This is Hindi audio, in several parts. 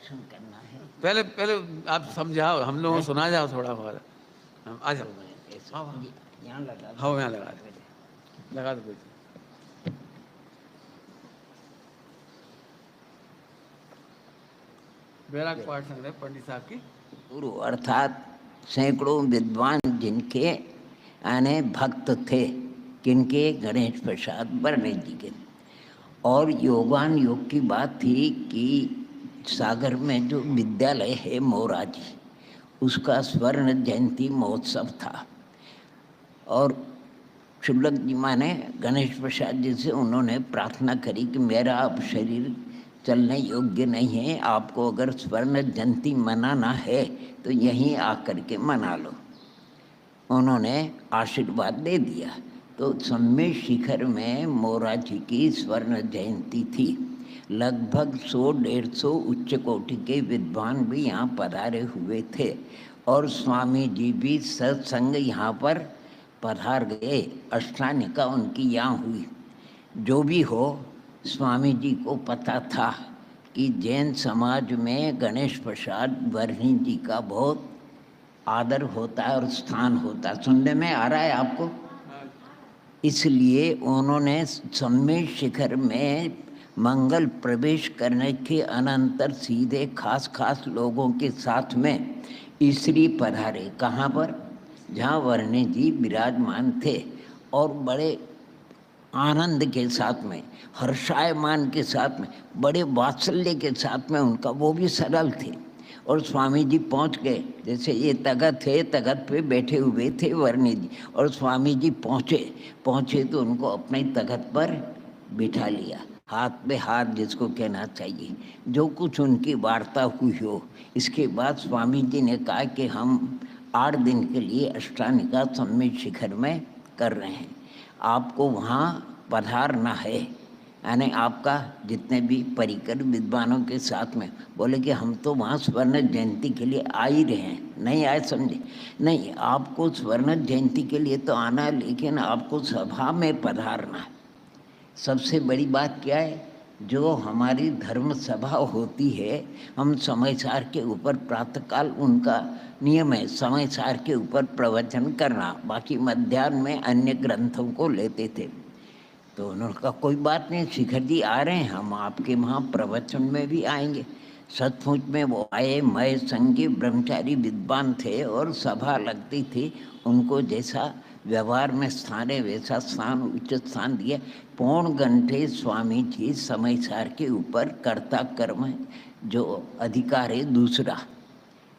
दर्शन करना है। पहले पहले आप समझाओ, हम लोगों को सुना जाओ थोड़ा बहुत। हम आ जाओ। हाँ यहाँ लगा हाँ यहाँ लगा दो कुछ। बैराग पाठ संग रहे पंडित साहब की गुरु अर्थात सैकड़ों विद्वान जिनके आने भक्त थे, किनके? गणेश प्रसाद वर्णी जी के। और योगान योग की बात थी कि सागर में जो विद्यालय है मोराजी, उसका स्वर्ण जयंती महोत्सव था। और शुल्लक जी माने गणेश प्रसाद जी से उन्होंने प्रार्थना करी कि मेरा अब शरीर चलने योग्य नहीं है, आपको अगर स्वर्ण जयंती मनाना है तो यहीं आकर के मना लो। उन्होंने आशीर्वाद दे दिया। तो सम्मेद शिखर में मोराजी की स्वर्ण जयंती थी। लगभग 100-150 उच्च कोटि के विद्वान भी यहाँ पधारे हुए थे और स्वामी जी भी सत्संग यहाँ पर पधार गए। अष्टानिका उनकी यहाँ हुई। जो भी हो, स्वामी जी को पता था कि जैन समाज में गणेश प्रसाद वर्णी जी का बहुत आदर होता है और स्थान होता है। सुनने में आ रहा है आपको? इसलिए उन्होंने सम्मेद शिखर में मंगल प्रवेश करने के अनंतर सीधे खास लोगों के साथ में इसरी पधारे। कहाँ पर? जहाँ वर्णी जी विराजमान थे। और बड़े आनंद के साथ में, हर्षायमान के साथ में, बड़े वात्सल्य के साथ में उनका, वो भी सरल थे। और स्वामी जी पहुंच गए। जैसे ये तख्त है, तख्त पे बैठे हुए थे वर्णी जी, और स्वामी जी पहुंचे तो उनको अपने तख्त पर बिठा लिया। हाथ पे हाथ जिसको कहना चाहिए, जो कुछ उनकी वार्ता हुई हो। इसके बाद स्वामी जी ने कहा कि हम 8 दिन के लिए अष्टानिका सम्मेद शिखर में कर रहे हैं, आपको वहाँ पधारना है। यानी आपका जितने भी परिकर विद्वानों के साथ में। बोले कि हम तो वहाँ स्वर्ण जयंती के लिए आ ही रहे हैं। नहीं आए, समझे? नहीं, आपको स्वर्ण जयंती के लिए तो आना है, लेकिन आपको सभा में पधारना है। सबसे बड़ी बात क्या है? जो हमारी धर्म सभा होती है, हम समय सार के ऊपर प्रातःकाल, उनका नियम है समय सार के ऊपर प्रवचन करना, बाकी मध्याह्न में अन्य ग्रंथों को लेते थे। तो उन्होंने कहा कोई बात नहीं, शिखर जी आ रहे हैं, हम आपके वहाँ प्रवचन में भी आएंगे। सचमुच में वो आए। मय संगी ब्रह्मचारी विद्वान थे और सभा लगती थी। उनको जैसा व्यवहार में स्थान है वैसा स्थान, उचित स्थान दिया। 1.25 घंटे स्वामी जी समय सार के ऊपर कर्ता कर्म जो अधिकार है दूसरा,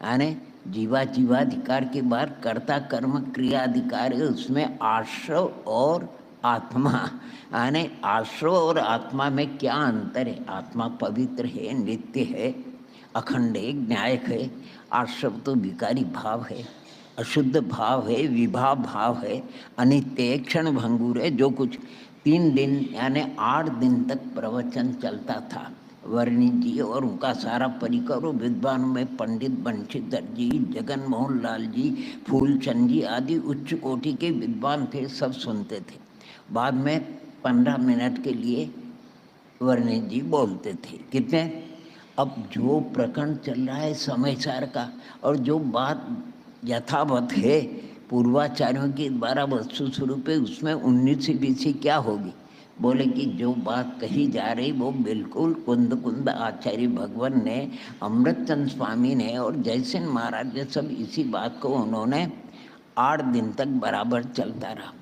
यानी जीवाधिकार के बाद कर्ता कर्म क्रिया अधिकार है, उसमें आश्रव और आत्मा, यानी आश्रव और आत्मा में क्या अंतर है? आत्मा पवित्र है, नित्य है, अखंड है, न्यायक है। आश्रव तो विकारी भाव है, अशुद्ध भाव है, विभाव भाव है, अनित्य है, क्षण भंगुर है। जो कुछ 3 दिन यानी 8 दिन तक प्रवचन चलता था। वर्णी जी और उनका सारा परिकर, विद्वानों में पंडित बंशीधर जी, जगन मोहन लाल जी, फूलचंद जी आदि उच्च कोटि के विद्वान थे, सब सुनते थे। बाद में 15 मिनट के लिए वर्णी जी बोलते थे। कितने? अब जो प्रकरण चल रहा है समय सार का, और जो बात यथावत है पूर्वाचार्यों के द्वारा वस्तु स्वरूप है, उसमें 19वीं 20वीं क्या होगी? बोले कि जो बात कही जा रही वो बिल्कुल कुंद आचार्य भगवान ने, अमृतचंद स्वामी ने और जयसिंह महाराज ने सब इसी बात को उन्होंने 8 दिन तक बराबर चलता रहा।